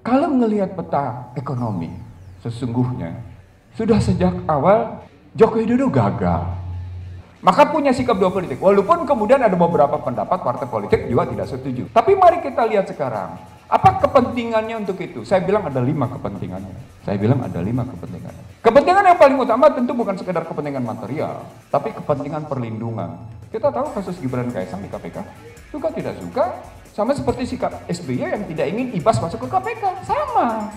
Kalau melihat peta ekonomi, sesungguhnya sudah sejak awal Joko Widodo gagal. Maka punya sikap dua politik. Walaupun kemudian ada beberapa pendapat partai politik juga tidak setuju. Tapi mari kita lihat sekarang, apa kepentingannya untuk itu? Saya bilang ada 5 kepentingannya. Kepentingan yang paling utama tentu bukan sekedar kepentingan material, tapi kepentingan perlindungan. Kita tahu kasus Gibran Kaesang di KPK, suka tidak suka, sama seperti sikap SBY yang tidak ingin Ibas masuk ke KPK, sama.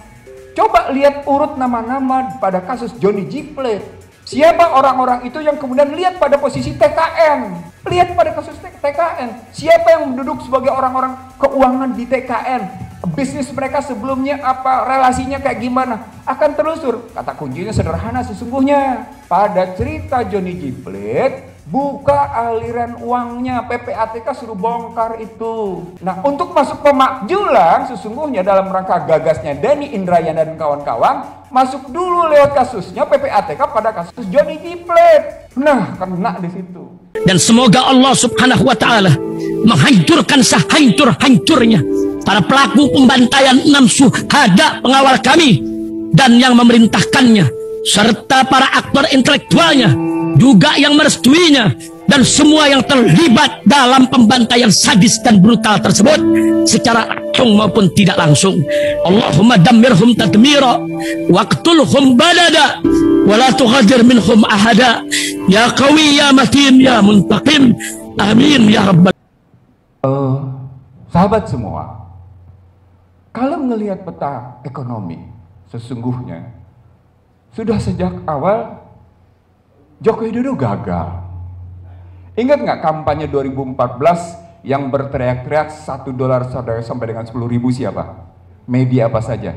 Coba lihat urut nama-nama pada kasus Johnny G. Plate. Siapa orang-orang itu yang kemudian lihat pada posisi TKN? Lihat pada kasus TKN. Siapa yang duduk sebagai orang-orang keuangan di TKN? Bisnis mereka sebelumnya apa? Relasinya kayak gimana? Akan telusur. Kata kuncinya sederhana sesungguhnya. Pada cerita Johnny G. Plate, buka aliran uangnya, PPATK suruh bongkar itu. Nah, untuk masuk pemakjulan sesungguhnya dalam rangka gagasnya Denny Indrayana dan kawan-kawan, masuk dulu lewat kasusnya PPATK pada kasus Johnny G. Plate. Nah, kena di situ. Dan semoga Allah Subhanahu wa taala menghancurkan sehancur-hancurnya para pelaku pembantaian 6 syuhada pengawal kami dan yang memerintahkannya, serta para aktor intelektualnya juga yang merestuinya, dan semua yang terlibat dalam pembantaian sadis dan brutal tersebut secara langsung maupun tidak langsung. Allahumma dammirhum tadmira waqtulhum badada wala tughadir minhum ahada ya qawi ya matin ya muntaqim amin ya rabbal. Sahabat semua, kalau melihat peta ekonomi sesungguhnya sudah sejak awal Joko Widodo gagal. Ingat nggak kampanye 2014 yang berteriak-teriak $1 sampai dengan 10.000 siapa? Media apa saja?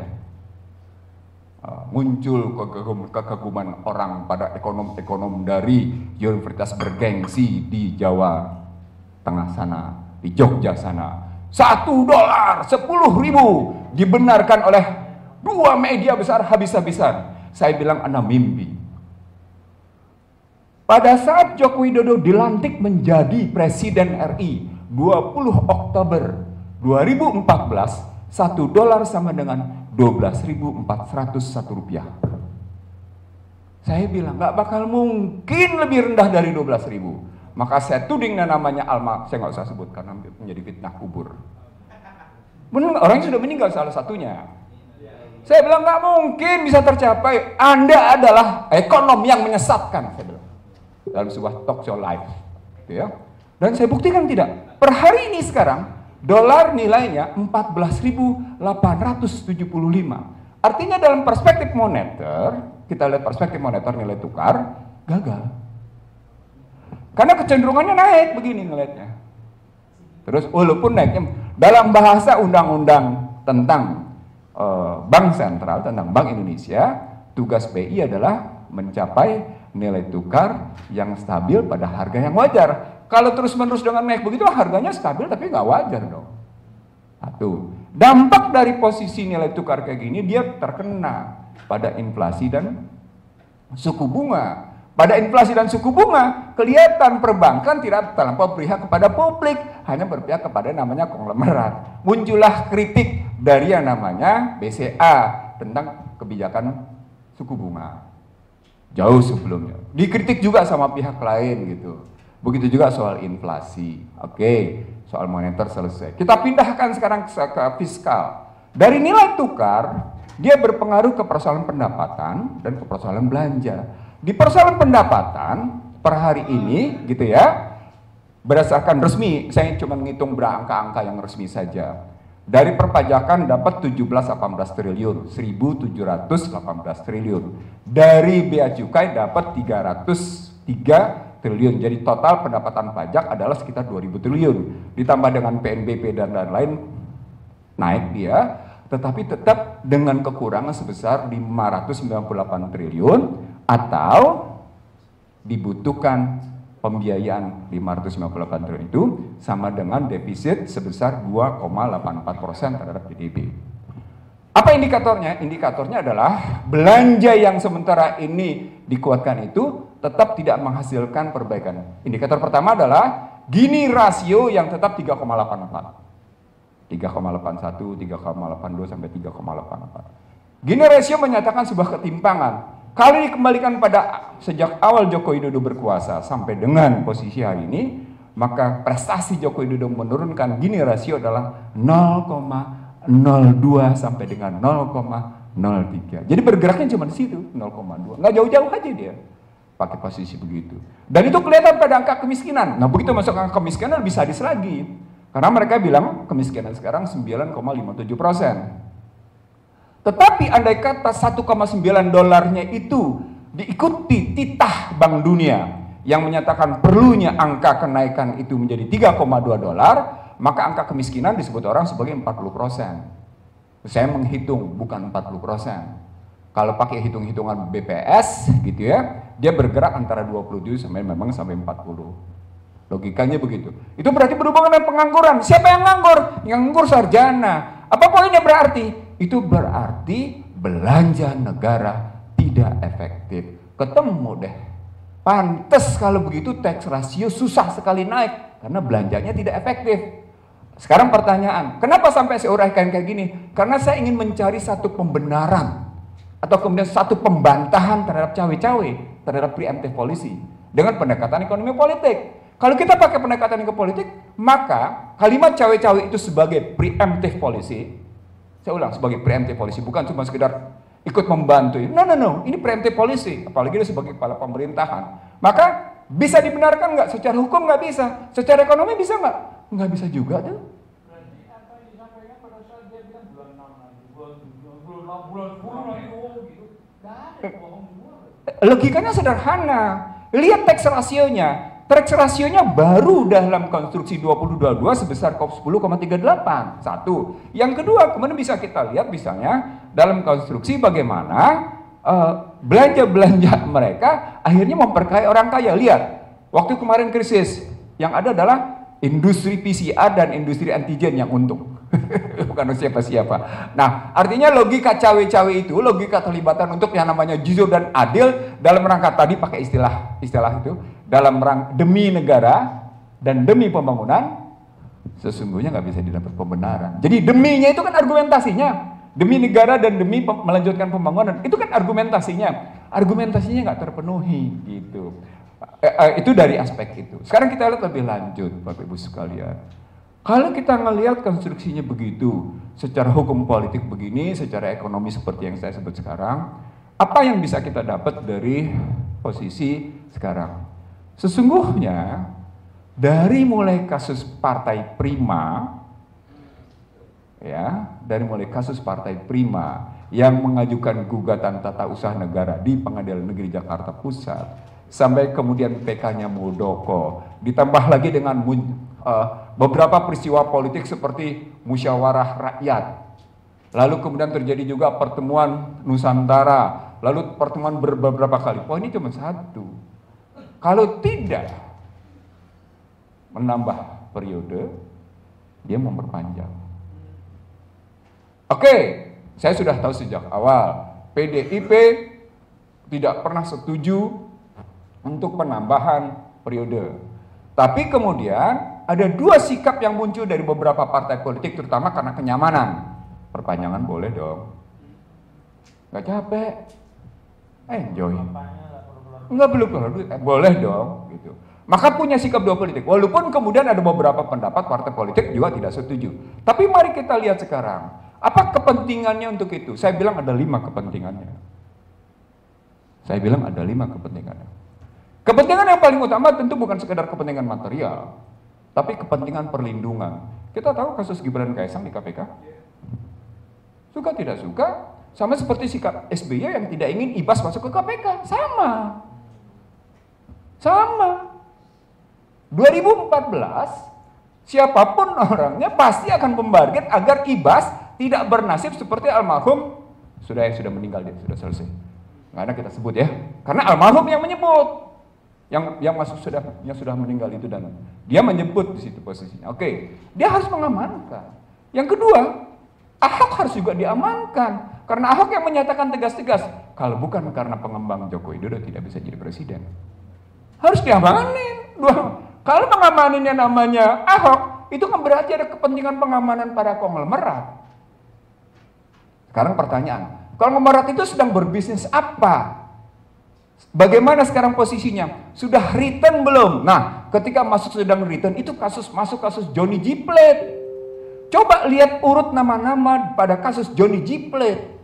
Muncul kekaguman orang pada ekonom-ekonom dari universitas bergengsi di Jawa Tengah sana, di Jogja sana. $1, 10.000 dibenarkan oleh 2 media besar habis-habisan. Saya bilang anak mimpi. Pada saat Joko Widodo dilantik menjadi Presiden RI 20 Oktober 2014, $1 sama dengan 12.401 rupiah. Saya bilang nggak bakal mungkin lebih rendah dari 12.000. Maka saya tuding namanya Alma, saya nggak usah sebut karena menjadi fitnah kubur. Benar, orang yang sudah meninggal salah satunya. Saya bilang nggak mungkin bisa tercapai. Anda adalah ekonom yang menyesatkan, saya bilang dalam sebuah talk show live, gitu ya. Dan saya buktikan tidak. Per hari ini sekarang dolar nilainya 14.875. Artinya dalam perspektif moneter, kita lihat perspektif moneter nilai tukar gagal. Karena kecenderungannya naik begini ngelihatnya. Terus walaupun naiknya dalam bahasa undang-undang tentang Bank Sentral, tentang Bank Indonesia, tugas BI adalah mencapai nilai tukar yang stabil pada harga yang wajar. Kalau terus-menerus dengan naik begitu harganya stabil tapi nggak wajar dong. Satu, dampak dari posisi nilai tukar kayak gini dia terkena pada inflasi dan suku bunga. Pada inflasi dan suku bunga kelihatan perbankan tidak terlampau berpihak kepada publik, hanya berpihak kepada namanya konglomerat. Muncullah kritik dari yang namanya BCA tentang kebijakan suku bunga. Jauh sebelumnya dikritik juga sama pihak lain gitu. Begitu juga soal inflasi. Oke, soal moneter selesai. Kita pindahkan sekarang ke fiskal. Dari nilai tukar dia berpengaruh ke persoalan pendapatan dan ke persoalan belanja. Di persoalan pendapatan per hari ini gitu ya, berdasarkan resmi, saya cuma menghitung berangka-angka yang resmi saja. Dari perpajakan dapat 17-18 triliun, 1.718 triliun. Dari bea cukai dapat 303 triliun. Jadi total pendapatan pajak adalah sekitar 2.000 triliun. Ditambah dengan PNBP dan lain-lain naik dia, tetapi tetap dengan kekurangan sebesar 598 triliun atau dibutuhkan pembiayaan 598 triliun itu sama dengan defisit sebesar 2,84% terhadap PDB. Apa indikatornya? Indikatornya adalah belanja yang sementara ini dikuatkan itu tetap tidak menghasilkan perbaikan. Indikator pertama adalah Gini rasio yang tetap 3,84. 3,81, 3,82 sampai 3,84. Gini rasio menyatakan sebuah ketimpangan. Kalau dikembalikan pada sejak awal Joko Widodo berkuasa sampai dengan posisi hari ini, maka prestasi Joko Widodo menurunkan Gini rasio adalah 0,02 sampai dengan 0,03. Jadi bergeraknya cuma di situ, 0,2. Nggak jauh-jauh aja dia pakai posisi begitu. Dan itu kelihatan pada angka kemiskinan. Nah, begitu masuk angka kemiskinan lebih sadis lagi. Karena mereka bilang kemiskinan sekarang 9,57%. Tetapi andai kata 1,9 dolarnya itu diikuti titah Bank Dunia yang menyatakan perlunya angka kenaikan itu menjadi 3,2 dolar, maka angka kemiskinan disebut orang sebagai 40%. Saya menghitung, bukan 40%. Kalau pakai hitung-hitungan BPS gitu ya, dia bergerak antara 27 sampai 40. Logikanya begitu. Itu berarti berhubungan dengan pengangguran. Siapa yang nganggur? Yang nganggur sarjana. Apa poinnya berarti? Itu berarti belanja negara tidak efektif. Ketemu deh. Pantes kalau begitu tax ratio susah sekali naik karena belanjanya tidak efektif. Sekarang pertanyaan, kenapa sampai saya uraikan kayak gini? Karena saya ingin mencari satu pembenaran atau kemudian satu pembantahan terhadap cawe-cawe, terhadap preemptive policy dengan pendekatan ekonomi politik. Kalau kita pakai pendekatan ekonomi politik, maka kalimat cawe-cawe itu sebagai preemptive policy. Saya ulang, sebagai preemptive policy, bukan cuma sekedar ikut membantu. No, ini preemptive policy, apalagi dia sebagai kepala pemerintahan. Maka bisa dibenarkan nggak? Secara hukum nggak bisa, secara ekonomi bisa nggak? Nggak bisa juga tuh. Logikanya sederhana. Lihat tax rasionya. Tax rasionya baru dalam konstruksi 2022 sebesar 10,38. Satu. Yang kedua, kemudian bisa kita lihat misalnya dalam konstruksi bagaimana belanja-belanja mereka akhirnya memperkaya orang kaya. Lihat, waktu kemarin krisis yang ada adalah industri PCR dan industri antigen yang untung. Bukan siapa-siapa. Nah, artinya logika cawe-cawe itu, logika terlibatan untuk yang namanya jujur dan adil dalam rangka tadi pakai istilah itu, dalam rangka demi negara dan demi pembangunan, sesungguhnya nggak bisa didapat pembenaran. Jadi deminya itu kan argumentasinya, demi negara dan demi melanjutkan pembangunan, itu kan argumentasinya nggak terpenuhi gitu. Itu dari aspek itu. Sekarang kita lihat lebih lanjut, Bapak Ibu sekalian. Kalau kita ngelihat konstruksinya begitu, secara hukum politik begini, secara ekonomi seperti yang saya sebut sekarang, apa yang bisa kita dapat dari posisi sekarang? Sesungguhnya dari mulai kasus Partai Prima, ya, dari mulai kasus Partai Prima yang mengajukan gugatan tata usaha negara di Pengadilan Negeri Jakarta Pusat, sampai kemudian PK-nya Muldoko, ditambah lagi dengan beberapa peristiwa politik seperti musyawarah rakyat, lalu kemudian terjadi juga pertemuan Nusantara, lalu pertemuan beberapa kali. Poinnya cuma satu, kalau tidak menambah periode, dia memperpanjang. Oke, saya sudah tahu sejak awal PDIP tidak pernah setuju untuk penambahan periode. Tapi kemudian ada dua sikap yang muncul dari beberapa partai politik, terutama karena kenyamanan. Perpanjangan boleh dong, nggak capek, enjoy. Nggak perlu boleh dong, gitu. Maka punya sikap dua politik. Walaupun kemudian ada beberapa pendapat partai politik juga tidak setuju. Tapi mari kita lihat sekarang, apa kepentingannya untuk itu? Saya bilang ada 5 kepentingannya. Kepentingan yang paling utama tentu bukan sekedar kepentingan material, tapi kepentingan perlindungan. Kita tahu kasus Gibran Kaesang di KPK. Suka tidak suka, sama seperti sikap SBY yang tidak ingin Ibas masuk ke KPK. Sama. 2014, siapapun orangnya pasti akan membarget agar Ibas tidak bernasib seperti almarhum sudah meninggal, dia sudah selesai. Nggak ada kita sebut ya, karena almarhum yang menyebut. Yang sudah meninggal itu, dan dia menyebut di situ posisinya. Oke, dia harus mengamankan. Yang kedua, Ahok harus juga diamankan, karena Ahok yang menyatakan tegas-tegas, kalau bukan karena pengembang Joko Widodo tidak bisa jadi presiden. Harus diamanin. Kalau mengamaninnya namanya Ahok, Itu kan berarti ada kepentingan pengamanan para konglomerat. Sekarang pertanyaan, konglomerat itu sedang berbisnis apa? Bagaimana sekarang posisinya? Sudah return belum? Nah, ketika masuk sedang return, itu masuk kasus Johnny G. Plate. Coba lihat urut nama-nama pada kasus Johnny G. Plate.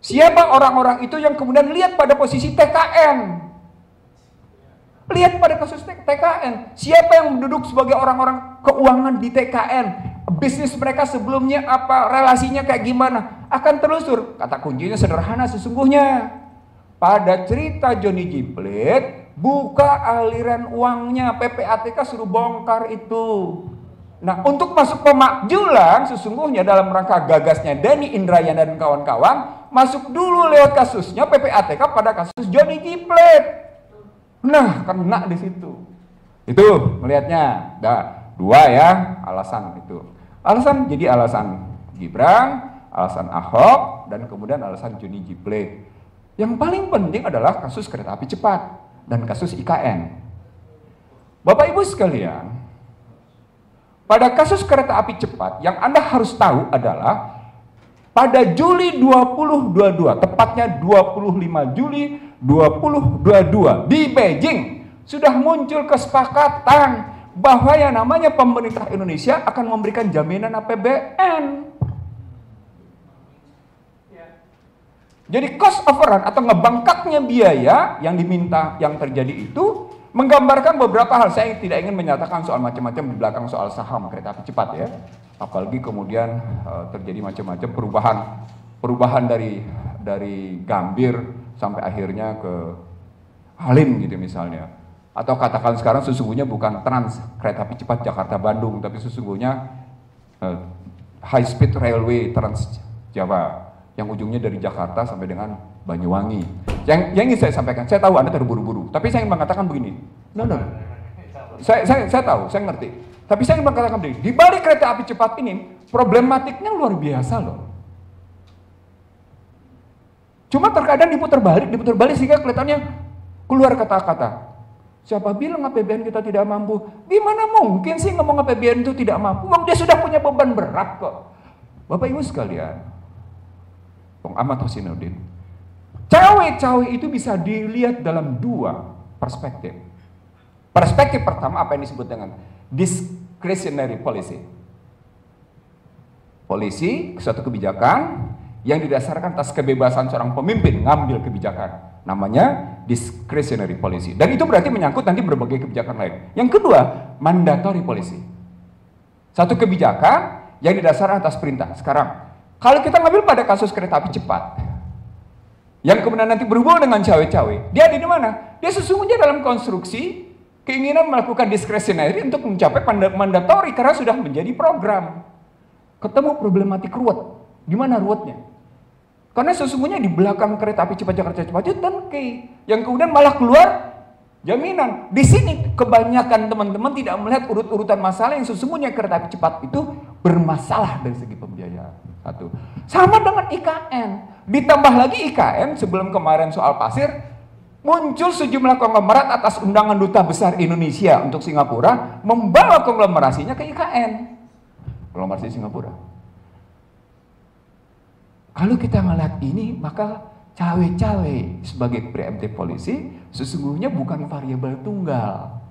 Siapa orang-orang itu yang kemudian lihat pada posisi TKN? Lihat pada kasus TKN. Siapa yang duduk sebagai orang-orang keuangan di TKN? Bisnis mereka sebelumnya apa? Relasinya kayak gimana? Akan telusur. Kata kuncinya sederhana sesungguhnya. Pada cerita Johnny G. Plate, buka aliran uangnya, PPATK suruh bongkar itu. Nah, untuk masuk pemakjulan, sesungguhnya dalam rangka gagasnya Denny Indrayana dan kawan-kawan, masuk dulu lewat kasusnya PPATK pada kasus Johnny G. Plate. Nah, kena di situ. Itu melihatnya. Dua ya alasan itu. Alasan jadi alasan Gibran, alasan Ahok, dan kemudian alasan Johnny G. Plate. Yang paling penting adalah kasus kereta api cepat dan kasus IKN. Bapak Ibu sekalian, pada kasus kereta api cepat yang Anda harus tahu adalah pada Juli 2022, tepatnya 25 Juli 2022 di Beijing sudah muncul kesepakatan bahwa yang namanya pemerintah Indonesia akan memberikan jaminan APBN. Jadi cost overrun atau ngebangkaknya biaya yang diminta yang terjadi itu menggambarkan beberapa hal. Saya tidak ingin menyatakan soal macam-macam di belakang soal saham kereta api cepat ya. Apalagi kemudian terjadi macam-macam perubahan dari Gambir sampai akhirnya ke Halim gitu misalnya. Atau katakan sekarang sesungguhnya bukan Trans kereta api cepat Jakarta Bandung, tapi sesungguhnya high speed railway Trans Jawa yang ujungnya dari Jakarta sampai dengan Banyuwangi. Yang ingin saya sampaikan, saya tahu Anda terburu-buru, tapi saya ingin mengatakan begini. No. Saya tahu, saya ngerti. Tapi saya ingin mengatakan begini, di balik kereta api cepat ini, problematiknya luar biasa loh. Cuma terkadang diputar balik sehingga kelihatannya keluar kata-kata. Siapa bilang APBN kita tidak mampu? Gimana mungkin sih ngomong APBN itu tidak mampu? Dia sudah punya beban berat kok. Bapak Ibu sekalian, Bung Ahmad Husainuddin, cawe-cawe itu bisa dilihat dalam dua perspektif. Perspektif pertama apa yang disebut dengan discretionary policy. Polisi suatu kebijakan yang didasarkan atas kebebasan seorang pemimpin ngambil kebijakan. Namanya discretionary policy. Dan itu berarti menyangkut nanti berbagai kebijakan lain. Yang kedua, mandatory policy. Satu kebijakan yang didasarkan atas perintah. Sekarang, kalau kita ngambil pada kasus kereta api cepat, yang kemudian nanti berhubungan dengan cawe-cawe, dia ada di mana? Dia sesungguhnya dalam konstruksi keinginan melakukan discretionary untuk mencapai mandatory karena sudah menjadi program. Ketemu problematik ruwet. Gimana ruwetnya? Karena sesungguhnya di belakang kereta api cepat Jakarta cepat itu turnkey, yang kemudian malah keluar jaminan. Di sini kebanyakan teman-teman tidak melihat urut-urutan masalah yang sesungguhnya kereta api cepat itu bermasalah dari segi pembiayaan. Satu. Sama dengan IKN. Ditambah lagi IKN sebelum kemarin soal pasir, muncul sejumlah konglomerat atas undangan Duta Besar Indonesia untuk Singapura membawa konglomerasinya ke IKN. Konglomerasi Singapura. Kalau kita melihat ini, maka cawe-cawe sebagai preemptive policy sesungguhnya bukan variabel tunggal.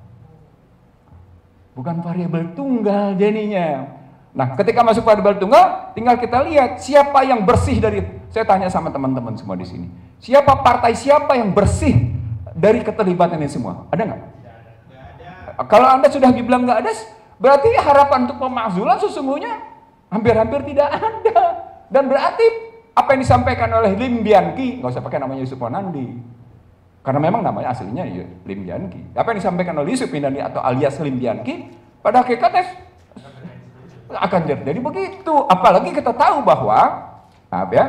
Bukan variabel tunggal jadinya. Nah, ketika masuk variabel tunggal, tinggal kita lihat siapa yang bersih dari, saya tanya sama teman-teman semua di sini, siapa partai siapa yang bersih dari keterlibatan ini semua? Ada nggak? Kalau Anda sudah dibilang nggak ada, berarti harapan untuk pemakzulan sesungguhnya hampir-hampir tidak ada. Dan berarti apa yang disampaikan oleh Lim Bianki, nggak usah pakai namanya Yusuf Wanandi, karena memang namanya aslinya ya Lim Bianki. Apa yang disampaikan oleh Yusuf Wanandi atau alias Lim Bianki, pada hakikatnya akan terjadi begitu. Apalagi kita tahu bahwa, maaf ya,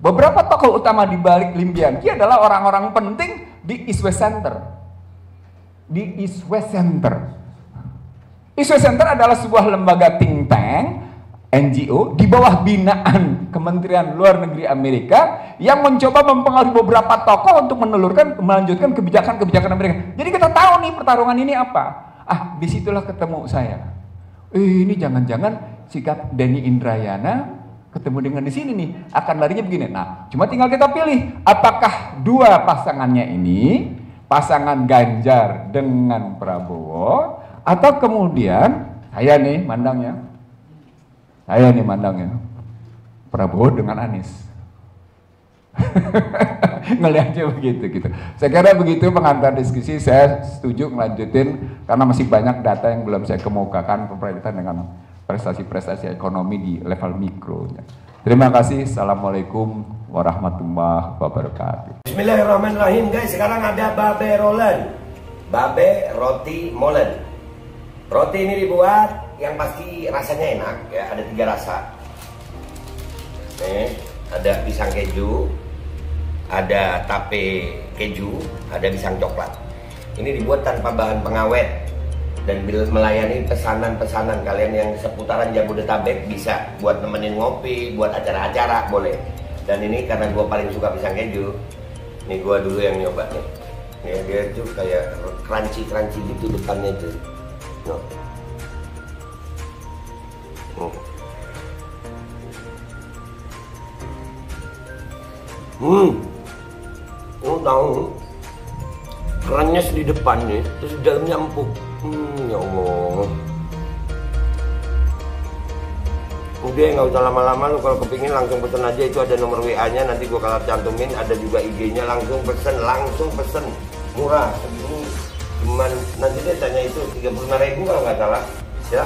beberapa tokoh utama di balik Lim Bianki adalah orang-orang penting di East West Center. Di East West Center. East West Center adalah sebuah lembaga think tank NGO di bawah binaan Kementerian Luar Negeri Amerika yang mencoba mempengaruhi beberapa tokoh untuk melanjutkan kebijakan-kebijakan Amerika. Jadi kita tahu nih pertarungan ini apa. Disitulah ketemu saya. Ini jangan-jangan sikap Denny Indrayana ketemu dengan di sini nih, akan larinya begini. Nah, cuma tinggal kita pilih, apakah dua pasangannya ini, pasangan Ganjar dengan Prabowo, atau kemudian saya nih mandangnya Prabowo dengan Anies. Ngelihatnya begitu gitu. Saya kira begitu pengantar diskusi. Saya setuju melanjutin karena masih banyak data yang belum saya kemukakan berkaitan dengan prestasi-prestasi ekonomi di level mikro. Terima kasih. Assalamualaikum warahmatullahi wabarakatuh. Bismillahirrahmanirrahim guys. Sekarang ada babe rolen, babe roti molen. Roti ini dibuat yang pasti rasanya enak ya. Ada 3 rasa. Nih, ada pisang keju, ada tape keju, ada pisang coklat. Ini dibuat tanpa bahan pengawet dan melayani pesanan-pesanan kalian yang seputaran Jabodetabek, bisa buat nemenin ngopi, buat acara-acara boleh. Dan ini karena gue paling suka pisang keju, nih gue dulu yang nyoba nih. Ya, dia tuh kayak crunchy gitu depannya tuh. No. Lu tahu kerannya di depannya, terus di dalamnya empuk. Ya Allah. Udah nggak usah lama-lama, lu kalau kepingin langsung pesen aja, itu ada nomor WA-nya, nanti gua kalau cantumin, ada juga IG-nya, langsung pesen, murah. Segini cuman nanti dia tanya itu 35.000 kalau nggak salah. Ya.